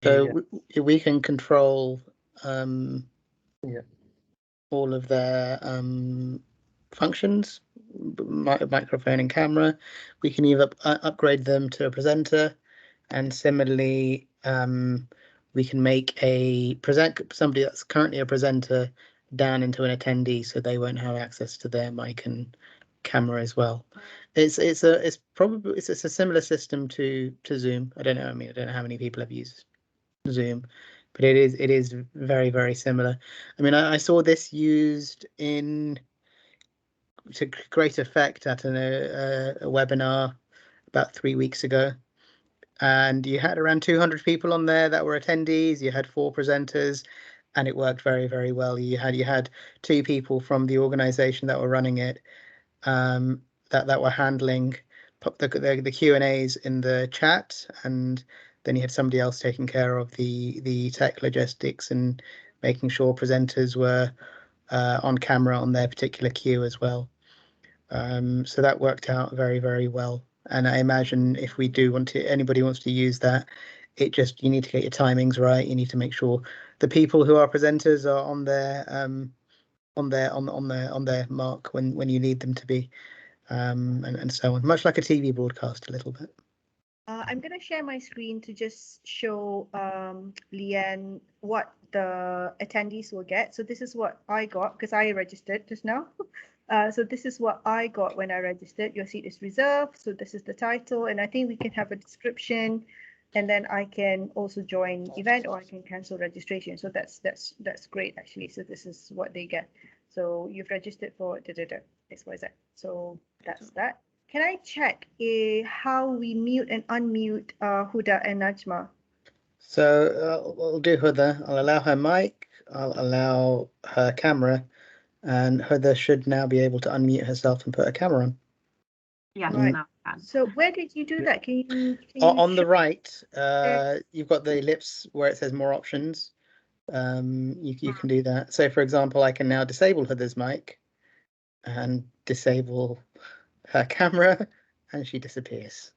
So we can control Yeah. all of their functions, microphone and camera. We can either upgrade them to a presenter, and similarly, we can make somebody that's currently a presenter down into an attendee, so they won't have access to their mic and camera as well. It's a similar system to Zoom. I don't know. I mean, I don't know how many people have used Zoom, but it is very, very similar. I mean, I saw this used to great effect at a webinar about 3 weeks ago, and you had around 200 people on there that were attendees. You had 4 presenters, and it worked very, very well. You had 2 people from the organization that were running it, that were handling the Q&As in the chat, and then you had somebody else taking care of the tech logistics and making sure presenters were on camera on their particular queue as well. So that worked out very, very well. And I imagine if we do anybody wants to use that, you need to get your timings right. You need to make sure the people who are presenters are on their mark when you need them to be, and so on. Much like a TV broadcast, a little bit. I'm going to share my screen to just show Leanne what the attendees will get. So this is what I got because I registered just now. So this is what I got when I registered. Your seat is reserved. So this is the title, and I think we can have a description, and then I can also join event or I can cancel registration. So that's great actually. So this is what they get. So you've registered for XYZ. So that's that. Can I check how we mute and unmute Huda and Najma? So I'll do Huda. I'll allow her mic. I'll allow her camera, and Huda should now be able to unmute herself and put her camera on. Yeah. Right. So where did you do that? Can you on the right, you've got the ellipse where it says more options. You can do that. So for example, I can now disable Huda's mic and disable her camera, and she disappears.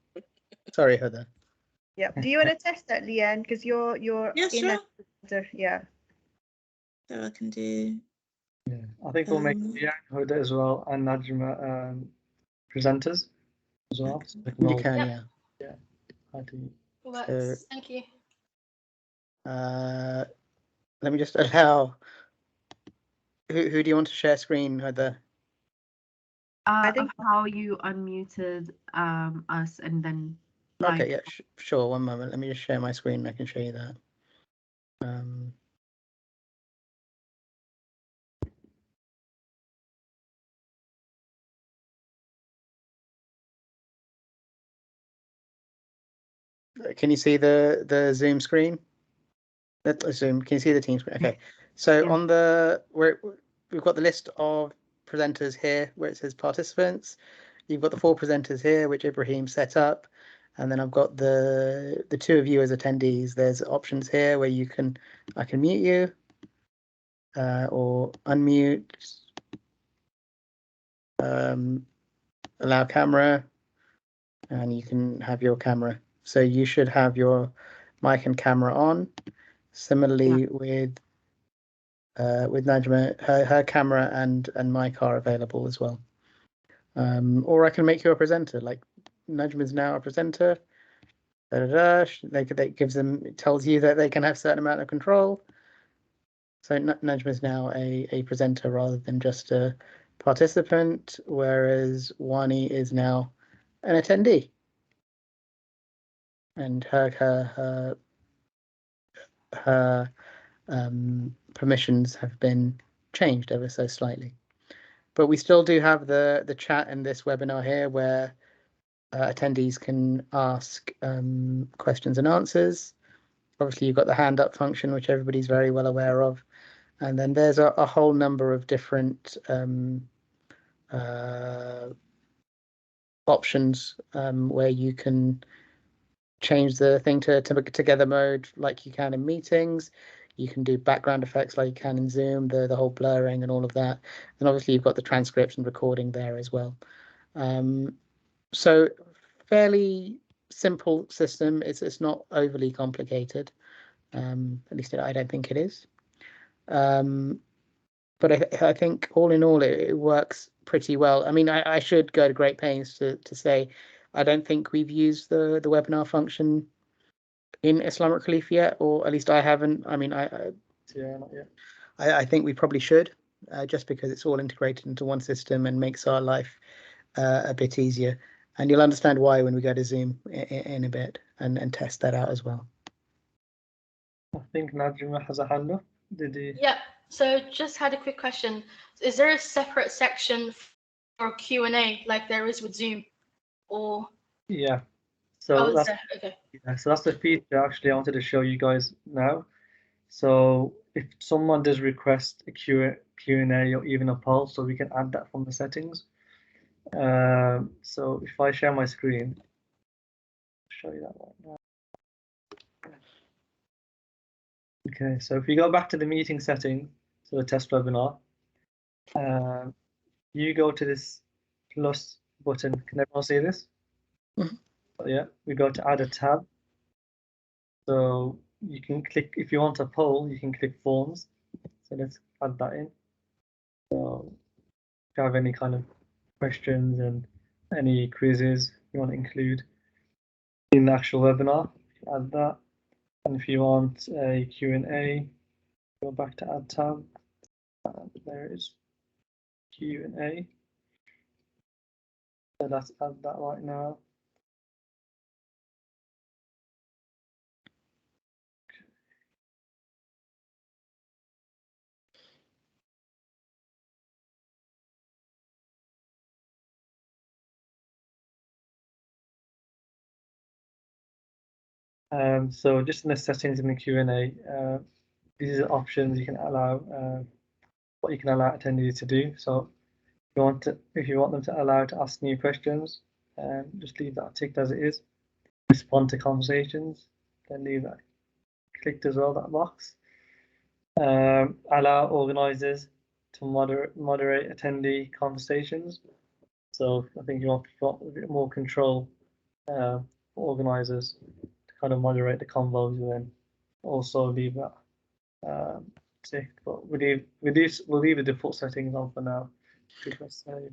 Sorry, Huda. Yeah. Do you want to test that, Leanne? Because you're Yeah, in sure. Yeah. So I can do. Yeah, I think we'll make Leanne, Huda as well, and Najma presenters as well. So You can, yeah. Yeah. I do. Works. Thank you. Let me just allow. Who do you want to share screen, Huda? I think how you unmuted us and then. Okay, yeah, sure. One moment. Let me just share my screen. I can show you that. Can you see the Zoom screen? Zoom. Can you see the team screen? Okay. So Yeah. on we've got the list of presenters here where it says participants. You've got the 4 presenters here, which Ibrahim set up, and then I've got the 2 of you as attendees. There's options here where I can mute you or unmute, allow camera, and you can have your camera. So you should have your mic and camera on. Similarly, with Najma, her camera and mic are available as well. Or I can make you a presenter. Like Najma is now a presenter. It tells you that they can have a certain amount of control. So Najma is now a presenter rather than just a participant, whereas Wani is now an attendee. And her permissions have been changed ever so slightly. But we still do have the chat in this webinar here where attendees can ask questions and answers. Obviously, you've got the hand up function, which everybody's very well aware of. And then there's a whole number of different options where you can change the thing to together mode like you can in meetings. You can do background effects like you can in Zoom, the whole blurring and all of that. And obviously you've got the transcription recording there as well. So fairly simple system. It's not overly complicated. At least I don't think it is. But I think all in all, it works pretty well. I mean, I should go to great pains to say I don't think we've used the webinar function in Islamic Relief yet, or at least I haven't. I mean, Yeah, not yet. I think we probably should, just because it's all integrated into one system and makes our life a bit easier. And you'll understand why when we go to Zoom in a bit and test that out as well. I think Najma has a hand up. Did he? Yeah. So just had a quick question. Is there a separate section for Q&A like there is with Zoom, or? Yeah. So that's okay. Yeah, so that's the feature actually I wanted to show you guys now. So if someone does request a Q&A or even a poll, so we can add that from the settings. So if I share my screen, I'll show you that right now. Okay, so if you go back to the meeting setting, so the test webinar, you go to this plus button. Can everyone see this? Mhm. Yeah, we go to add a tab. So you can click, if you want a poll, you can click forms. So let's add that in. So if you have any kind of questions and any quizzes you want to include in the actual webinar, add that. And if you want a Q&A, go back to add tab. There it is, Q&A. So let's add that right now. So just in the settings in the Q&A, these are options you can allow, what you can allow attendees to do. So if you want them to allow to ask new questions, just leave that ticked as it is. Respond to conversations, then leave that clicked as well, that box. Allow organisers to moderate attendee conversations. So I think you want a bit more control for organisers to kind of moderate the convos, and then also leave that ticked. But we'll leave the default settings on for now. Let's say,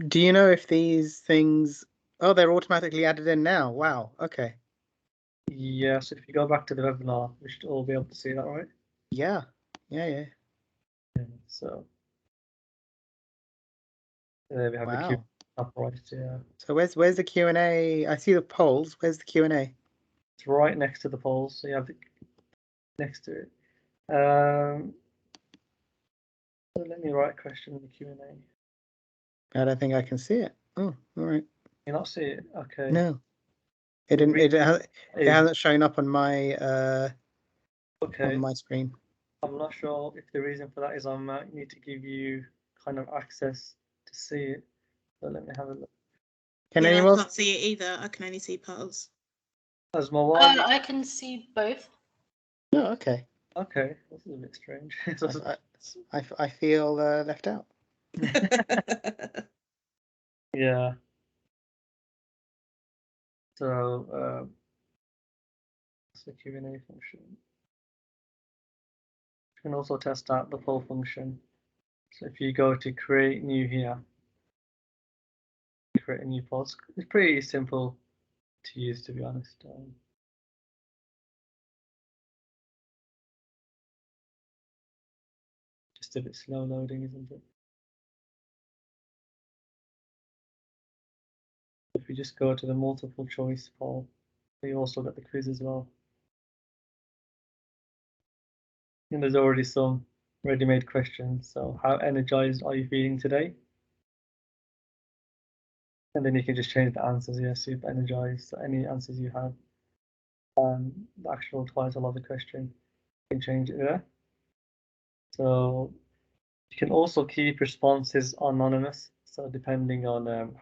Do you know if these things? Oh, they're automatically added in now. Wow. Okay. yes, if you go back to the webinar, we should all be able to see that, right? Yeah. Yeah. So there we have the Q up right. Yeah. So where's the Q&A? I see the polls. Where's the Q&A? It's right next to the polls, so you have it next to it. So let me write a question in the Q&A. I don't think I can see it. Oh, all right. You not see it? Okay. No, it didn't. It hasn't shown up on my on my screen. I'm not sure if the reason for that is I might need to give you kind of access to see it. So let me have a look. Can anyone? I can't see it either. I can only see polls. As my one. I can see both. Oh, okay. Okay, this is a bit strange. I feel left out. Yeah. So that's the Q&A function. You can also test out the poll function. So if you go to create new here, create a new poll. It's pretty simple to use, to be honest. Just a bit slow loading, isn't it? If we just go to the multiple choice poll, you also got the quiz as well. And there's already some ready-made questions. So how energized are you feeling today? And then you can just change the answers. Yeah, super energized. So any answers you have, the actual title of the question, you can change it there. So you can also keep responses anonymous. So depending on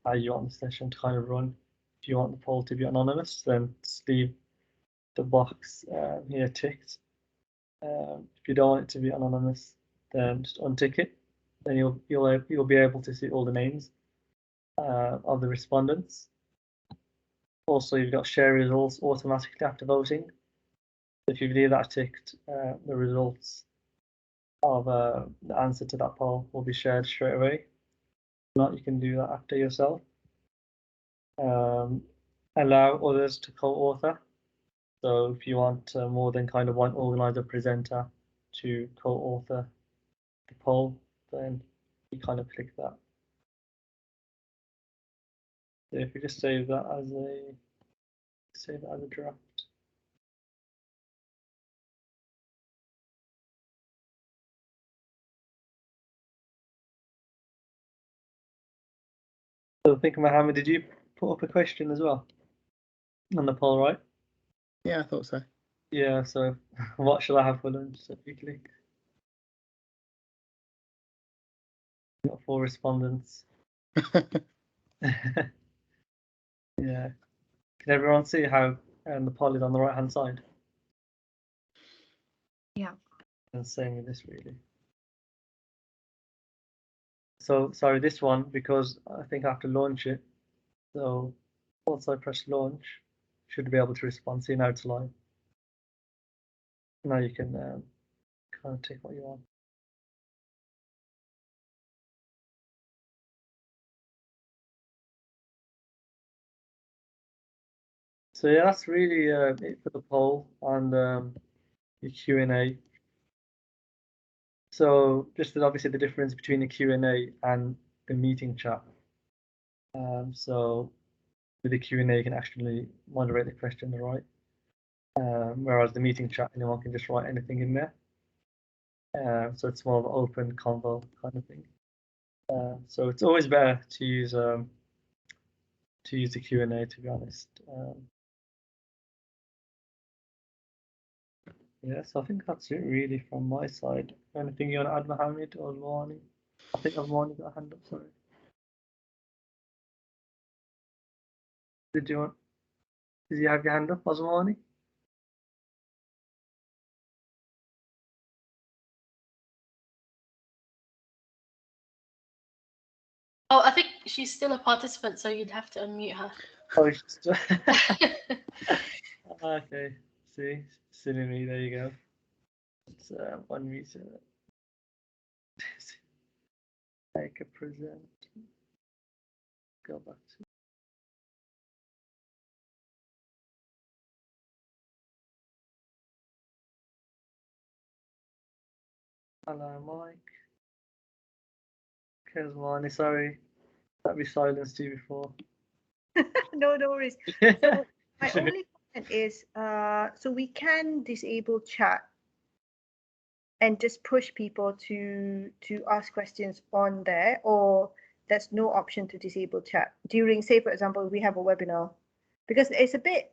how you want the session to kind of run, if you want the poll to be anonymous, then just leave the box here ticked. If you don't want it to be anonymous, then just untick it. Then you'll be able to see all the names of the respondents. Also, you've got share results automatically after voting. If you leave that ticked, the results of the answer to that poll will be shared straight away. If not, you can do that after yourself. Allow others to co-author. So if you want more than kind of one organizer presenter to co-author the poll, then you kind of click that. So if you just save that as a draft. So I think, Mohammed, did you put up a question as well on the poll, right? Yeah, I thought so. Yeah, so what shall I have for lunch? So if you click. Got 4 respondents. Yeah. Can everyone see how the poll is on the right hand side? Yeah. And same with this really. So sorry, this one, because I think I have to launch it. So once I press launch, should be able to respond. See, now it's live. Now you can kind of take what you want. So yeah, that's really it for the poll and the Q&A. So just obviously the difference between the Q&A and the meeting chat. So with the Q&A, you can actually moderate the question, right? Whereas the meeting chat, anyone can just write anything in there. So it's more of an open convo kind of thing. So it's always better to use the Q&A, to be honest. Yeah, so I think that's it really from my side. Anything you want to add, Mohammed or Luani? I think Luani got a hand up, sorry. Did you have your hand up, Luani? Oh, I think she's still a participant, so you'd have to unmute her. Oh, okay. See, silly me. There you go. It's unmute her. Make a present. Go back to. Hello, Mike. Kesmani, sorry. That we silenced you before. No worries. So my only comment is, so we can disable chat and just push people to ask questions on there, or there's no option to disable chat during, say, for example, we have a webinar, because it's a bit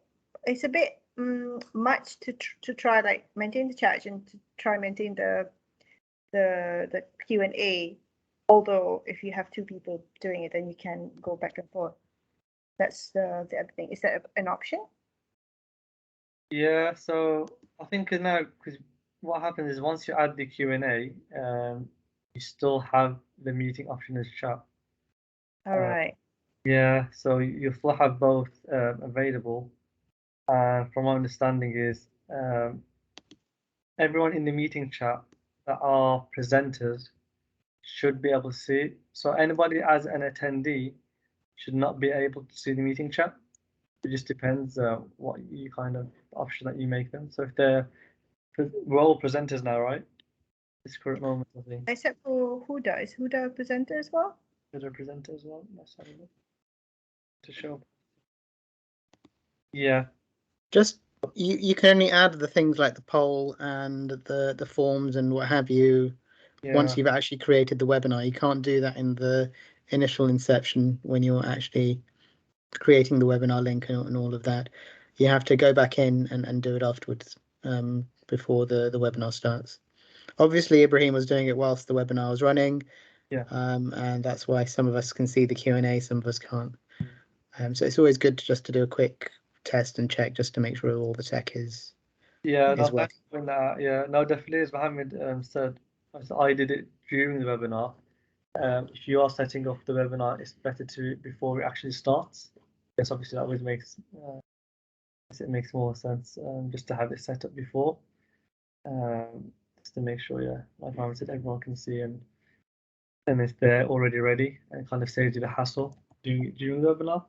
much to try like maintain the chat and to try maintain the Q&A. Although if you have 2 people doing it, then you can go back and forth. That's the other thing. Is that an option? Yeah, so I think now, because what happens is once you add the Q&A, you still have the meeting option as chat. All right. Yeah, so you still have both available. From my understanding is everyone in the meeting chat that are presenters should be able to see it. So anybody as an attendee should not be able to see the meeting chat. It just depends what you kind of option that you make them. So if we're all presenters now, right? This current moment, I think. Except for Huda. Is Huda a presenter as well? Is a presenter as well? Let's have a look. To show. Yeah. Just you can only add the things like the poll and the forms and what have you once you've actually created the webinar. You can't do that in the initial inception when you're actually creating the webinar link and all of that. You have to go back in and do it afterwards, before the webinar starts. Obviously, Ibrahim was doing it whilst the webinar was running. Yeah. And that's why some of us can see the Q&A, some of us can't. So it's always good just to do a quick test and check just to make sure all the tech is. Yeah, is no, yeah, no, definitely, as Mohammed said, I did it during the webinar. If you are setting up the webinar, it's better to before it actually starts. Yes, obviously that always makes it makes more sense just to have it set up before, just to make sure, yeah, like Mohammed said, everyone can see and if they're already ready, and kind of saves you the hassle during the webinar.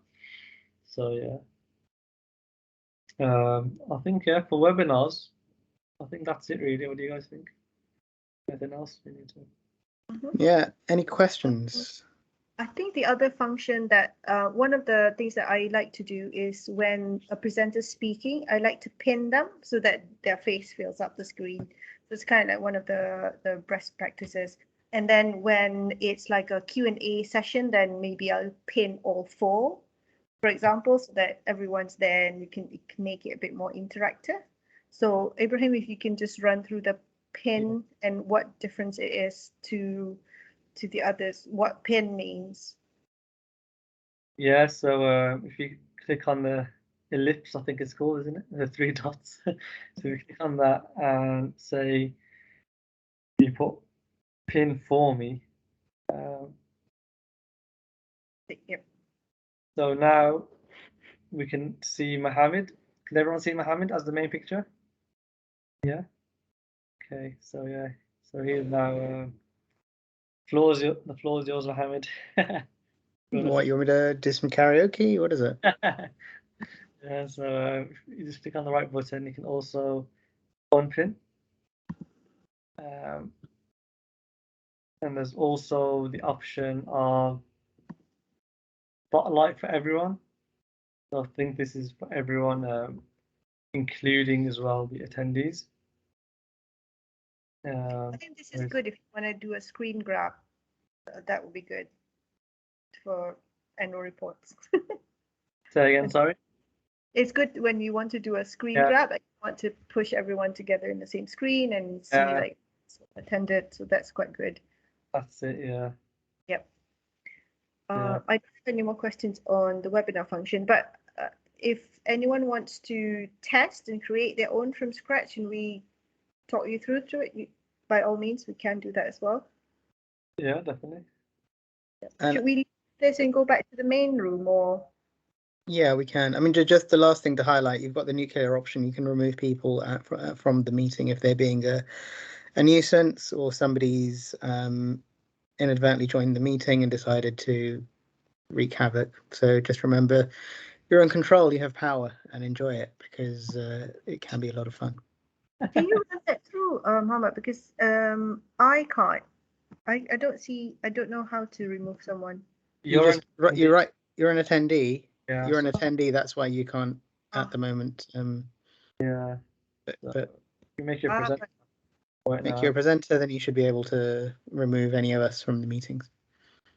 So yeah, I think yeah, for webinars, I think that's it really. What do you guys think? Anything else we need to? Yeah. Any questions? I think the other function that one of the things that I like to do is when a presenter is speaking, I like to pin them so that their face fills up the screen. So it's kind of like one of the best practices. And then when it's like a Q&A session, then maybe I'll pin all 4, for example, so that everyone's there and you can make it a bit more interactive. So Ibrahim, if you can just run through the pin and what difference it is to the others, what pin means. Yeah, so if you click on the ellipse, I think it's called, isn't it? The 3 dots. So if you click on that and say you put pin for me. Yep. So now we can see Mohammed. Can everyone see Mohammed as the main picture? Yeah. Okay. So yeah. So here's now. The floor is yours, Mohammed. What, you want me to do some karaoke? What is it? Yeah. So you just click on the right button. You can also unpin. And there's also the option of spotlight for everyone. So I think this is for everyone, including as well the attendees. I think this is good if you want to do a screen grab. That would be good for annual reports. Say again, sorry. It's good when you want to do a screen grab. Like you want to push everyone together in the same screen and see like attended. So that's quite good. That's it. Yeah. Yep. I don't have any more questions on the webinar function, but if anyone wants to test and create their own from scratch and we talk you through it, by all means, we can do that as well. Yeah, definitely. Should we leave this and go back to the main room, or? Yeah, we can. I mean, just the last thing to highlight, you've got the nuclear option. You can remove people from the meeting if they're being a nuisance or somebody's inadvertently joined the meeting and decided to wreak havoc. So just remember, you're in control, you have power, and enjoy it, because it can be a lot of fun. Can you run that through, Mohammed? Because I can't. I don't know how to remove someone. You're right. You're an attendee. Yeah, you're an attendee. That's why you can't at the moment. Yeah. But you make your presenter. Make you a presenter, then you should be able to remove any of us from the meetings.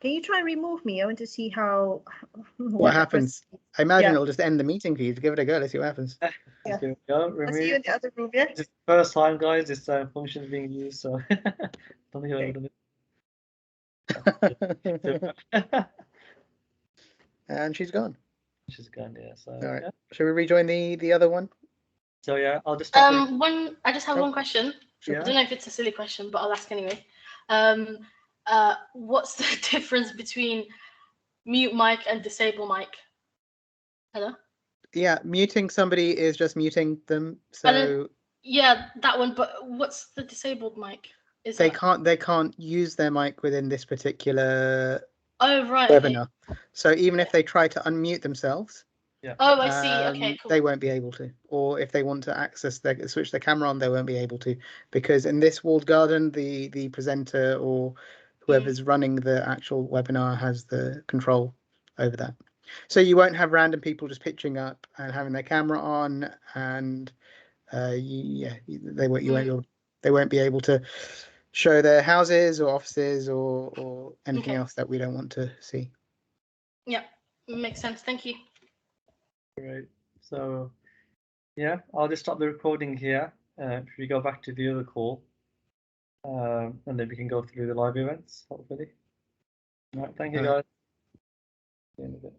Can you try and remove me? I want to see how. What happens? I imagine it'll just end the meeting for you. Give it a go. Let's see what happens. Yeah. I'll see you in the other room. Yeah. It's the first time, guys. This function is being used, so don't think I've ever done it. And she's gone. She's gone. Yeah. So. All right. Should we rejoin the other one? So yeah, I'll just. I just have one question. Yeah. I don't know if it's a silly question, but I'll ask anyway. What's the difference between mute mic and disable mic? Hello? Yeah, muting somebody is just muting them. So yeah, that one. But what's the disabled mic? They can't use their mic within this particular webinar. Okay. So even if they try to unmute themselves, I see. Okay, cool. They won't be able to. Or if they want to switch their camera on, they won't be able to, because in this walled garden, the presenter or whoever's running the actual webinar has the control over that. So you won't have random people just pitching up and having their camera on, and they won't be able to show their houses or offices or anything else that we don't want to see. Yeah, makes sense. Thank you. Great. So, yeah, I'll just stop the recording here. If we go back to the other call, and then we can go through the live events, hopefully. All right, thank you, guys. See you in a bit.